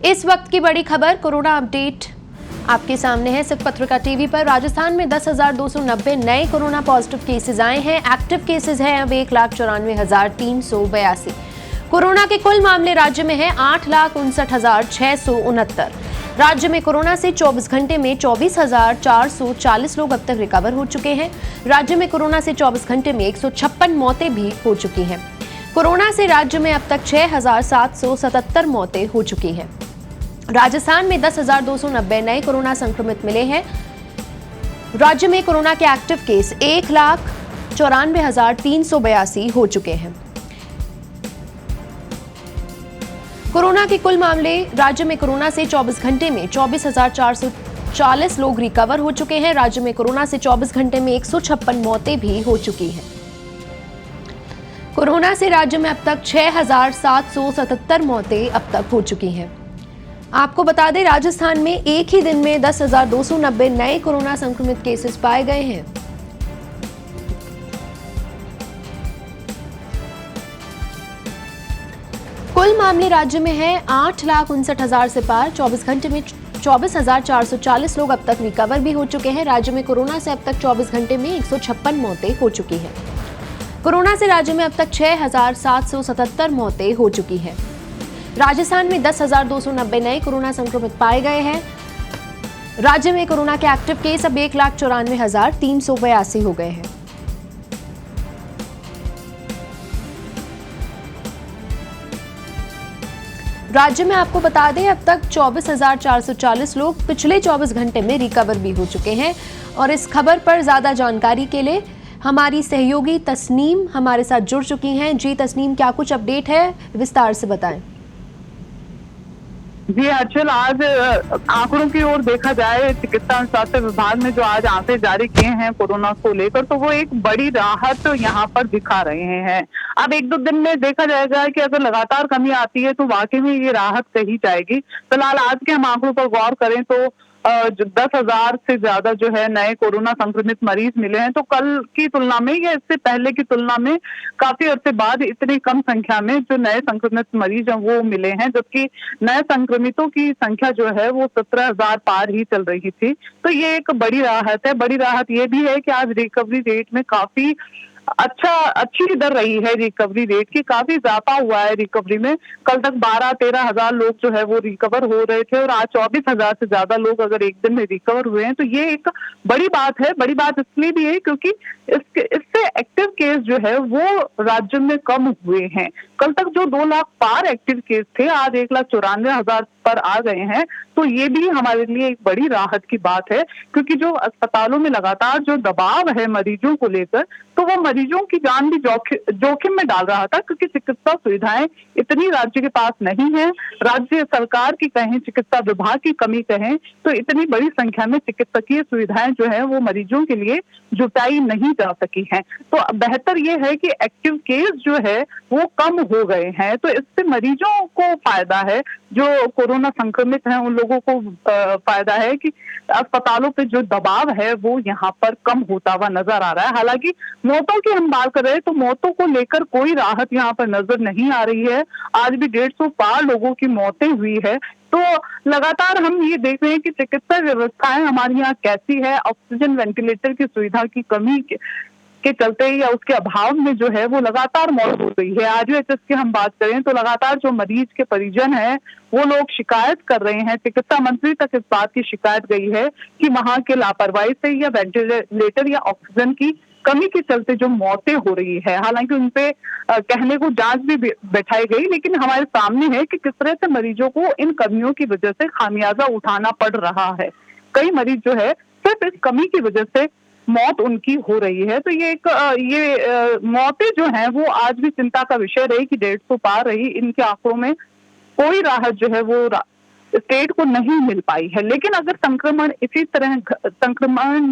इस वक्त की बड़ी खबर कोरोना अपडेट आपके सामने है सिर्फ पत्रिका टीवी पर। राजस्थान में 10,290 नए कोरोना पॉजिटिव केसेस आए हैं। एक्टिव केसेस हैं अब 1,94,382। कोरोना के कुल मामले राज्य में हैं 8,59,669। राज्य में कोरोना से 24 घंटे में 24,440 लोग अब तक रिकवर हो चुके हैं। राज्य में कोरोना से 24 घंटे में 156 मौतें भी हो चुकी हैं। कोरोना से राज्य में अब तक 6,777 मौतें हो चुकी हैं। राजस्थान में 10,290 नए कोरोना संक्रमित मिले हैं। राज्य में कोरोना के एक्टिव केस 1,94,382 हो चुके हैं। कोरोना के कुल मामले राज्य में कोरोना से 24 घंटे में 24,440 लोग रिकवर हो चुके हैं। राज्य में कोरोना से 24 घंटे में 156 मौतें भी हो चुकी हैं। कोरोना से राज्य में अब तक 6,777 मौतें अब तक हो चुकी हैं। आपको बता दें राजस्थान में एक ही दिन में 10,290 नए कोरोना संक्रमित केसेस पाए गए हैं। कुल मामले राज्य में है 8,59,000 से पार। 24 घंटे में 24,440 लोग अब तक रिकवर भी हो चुके हैं। राज्य में कोरोना से अब तक 24 घंटे में 156 मौतें हो चुकी हैं। कोरोना से राज्य में अब तक 6,777 मौतें हो चुकी हैं। राजस्थान में 10,290 नए कोरोना संक्रमित पाए गए हैं। राज्य में कोरोना के एक्टिव केस अब 1,94,382 हो गए हैं। राज्य में आपको बता दें अब तक 24,440 लोग पिछले 24 घंटे में रिकवर भी हो चुके हैं। और इस खबर पर ज्यादा जानकारी के लिए हमारी सहयोगी तस्नीम हमारे साथ जुड़ चुकी हैं। जी तस्नीम, क्या कुछ अपडेट है, विस्तार से बताएं। जी अंचल, आज आंकड़ों की ओर देखा जाए, चिकित्सा एवं स्वास्थ्य विभाग ने जो आज आंकड़े जारी किए हैं कोरोना को लेकर, तो वो एक बड़ी राहत यहाँ पर दिखा रहे हैं। अब एक दो दिन में देखा जाएगा कि अगर लगातार कमी आती है तो वाकई में ये राहत कही जाएगी। फिलहाल आज के हम आंकड़ों पर गौर करें तो 10,000 से ज्यादा जो है नए कोरोना संक्रमित मरीज मिले हैं। तो कल की तुलना में या इससे पहले की तुलना में काफी अरसे बाद इतनी कम संख्या में जो नए संक्रमित मरीज हैं वो मिले हैं, जबकि नए संक्रमितों की संख्या जो है वो 17,000 पार ही चल रही थी। तो ये एक बड़ी राहत है। बड़ी राहत ये भी है कि आज रिकवरी रेट में काफी अच्छी दर रही है। रिकवरी रेट की काफी इजाफा हुआ है रिकवरी में। कल तक 12-13 हजार लोग जो है वो रिकवर हो रहे थे और आज 24,000 से ज्यादा लोग अगर एक दिन में रिकवर हुए हैं, तो ये एक बड़ी बात है। बड़ी बात इसलिए भी है क्योंकि इससे एक्टिव केस जो है वो राज्य में कम हुए हैं। कल तक जो 2 लाख पार एक्टिव केस थे, आज 1,94,000 पर आ गए हैं। तो ये भी हमारे लिए एक बड़ी राहत की बात है, क्योंकि जो अस्पतालों में लगातार जो दबाव है मरीजों को लेकर, तो वो मरीजों की जान भी जोखिम में डाल रहा था, क्योंकि चिकित्सा सुविधाएं इतनी राज्य के पास नहीं है। राज्य सरकार की कहें, चिकित्सा विभाग की कमी कहें, तो इतनी बड़ी संख्या में चिकित्सकीय सुविधाएं जो है वो मरीजों के लिए जुटाई नहीं जा सकी हैं। तो बेहतर ये है कि एक्टिव केस जो है वो कम हो गए हैं, तो इससे मरीजों को फायदा है। जो कोरोना संक्रमित हैं उन लोगों को फायदा है कि अस्पतालों पे जो दबाव है वो यहाँ पर कम होता हुआ नजर आ रहा है। हालांकि मौतों की हम बात कर रहे हैं तो मौतों को लेकर कोई राहत यहाँ पर नजर नहीं आ रही है। आज भी 150 पार लोगों की मौतें हुई है। तो लगातार हम ये देख रहे हैं कि चिकित्सा व्यवस्थाएं हमारे यहाँ कैसी है। ऑक्सीजन वेंटिलेटर की सुविधा की कमी के चलते या उसके अभाव में जो है वो लगातार मौत हो गई है। आरयूएचएस की हम बात करें तो लगातार जो मरीज के परिजन हैं वो लोग शिकायत कर रहे हैं। चिकित्सा मंत्री तक इस बात की शिकायत गई है कि वहां के लापरवाही से या वेंटिलेटर या ऑक्सीजन की कमी के चलते जो मौतें हो रही है। हालांकि उनपे कहने को जांच भी बैठाई गई, लेकिन हमारे सामने है कि किस तरह से मरीजों को इन कमियों की वजह से खामियाजा उठाना पड़ रहा है। कई मरीज जो है सिर्फ इस कमी की वजह से मौत उनकी हो रही है। तो ये मौतें जो हैं वो आज भी चिंता का विषय रही कि 150 पार रही। इनके आंकड़ों में कोई राहत जो है वो स्टेट को नहीं मिल पाई है। लेकिन अगर संक्रमण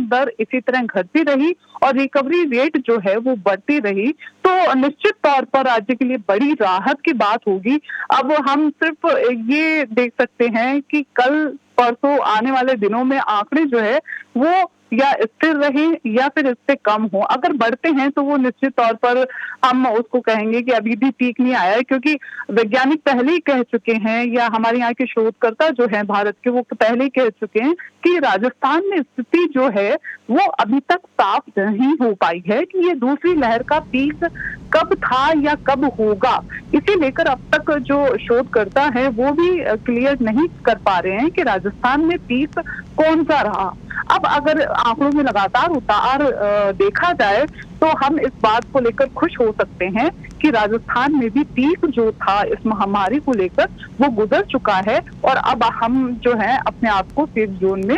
दर इसी तरह घटती रही और रिकवरी रेट जो है वो बढ़ती रही, तो निश्चित तौर पर राज्य के लिए बड़ी राहत की बात होगी। अब हम सिर्फ ये देख सकते हैं कि कल परसों आने वाले दिनों में आंकड़े जो है वो या स्थिर रहे या फिर इससे कम हो। अगर बढ़ते हैं तो वो निश्चित तौर पर हम उसको कहेंगे कि अभी भी पीक नहीं आया है, क्योंकि वैज्ञानिक पहले ही कह चुके हैं, या हमारे यहाँ के शोधकर्ता जो हैं भारत के, वो पहले ही कह चुके हैं कि राजस्थान में स्थिति जो है वो अभी तक साफ नहीं हो पाई है कि ये दूसरी लहर का पीक कब था या कब होगा। इसे लेकर अब तक जो शोधकर्ता है वो भी क्लियर नहीं कर पा रहे हैं कि राजस्थान में पीक कौन सा रहा। अब अगर आंकड़ों में लगातार उतार देखा जाए तो हम इस बात को लेकर खुश हो सकते हैं कि राजस्थान में भी पीक जो था इस महामारी को लेकर वो गुजर चुका है, और अब हम जो है अपने आप को सेफ जोन में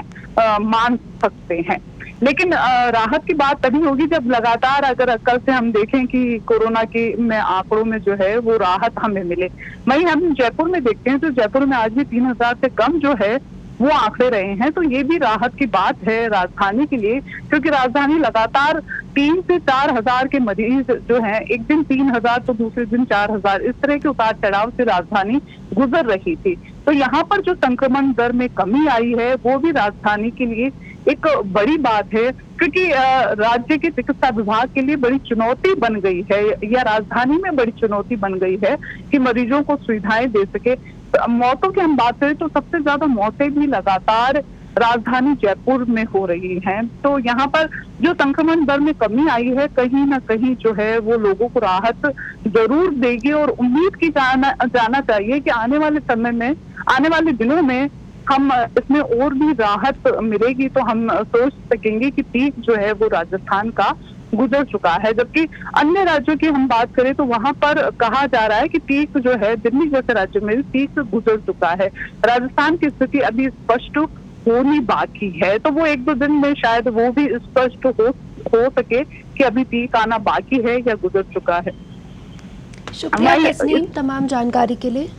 मान सकते हैं। लेकिन राहत की बात तभी होगी जब लगातार अगर कल से हम देखें कि कोरोना के में आंकड़ों में जो है वो राहत हमें मिले। वहीं हम जयपुर में देखते हैं तो जयपुर में आज भी 3000 से कम जो है वो आंकड़े रहे हैं, तो ये भी राहत की बात है राजधानी के लिए, क्योंकि राजधानी लगातार 3 से 4 हजार के मरीज जो हैं, एक दिन 3000 तो दूसरे दिन 4000, इस तरह के उतार चढ़ाव से राजधानी गुजर रही थी। तो यहाँ पर जो संक्रमण दर में कमी आई है वो भी राजधानी के लिए एक बड़ी बात है, क्योंकि राज्य के चिकित्सा विभाग के लिए बड़ी चुनौती बन गई है, या राजधानी में बड़ी चुनौती बन गई है कि मरीजों को सुविधाएं दे सके। मौतों की हम बात करें तो सबसे ज्यादा मौतें भी लगातार राजधानी जयपुर में हो रही हैं। तो यहाँ पर जो संक्रमण दर में कमी आई है कहीं ना कहीं जो है वो लोगों को राहत जरूर देगी, और उम्मीद की जाना चाहिए कि आने वाले समय में, आने वाले दिनों में हम इसमें और भी राहत मिलेगी, तो हम सोच सकेंगे कि पीक जो है वो राजस्थान का गुजर चुका है। जबकि अन्य राज्यों की हम बात करें तो वहां पर कहा जा रहा है कि पीक जो है दिल्ली जैसे राज्य में भी पीक गुजर चुका है। राजस्थान की स्थिति अभी स्पष्ट होनी बाकी है, तो वो 1-2 दिन में शायद वो भी स्पष्ट हो सके कि अभी पीक आना बाकी है या गुजर चुका है। शुक्रिया तस्नीम तमाम जानकारी के लिए।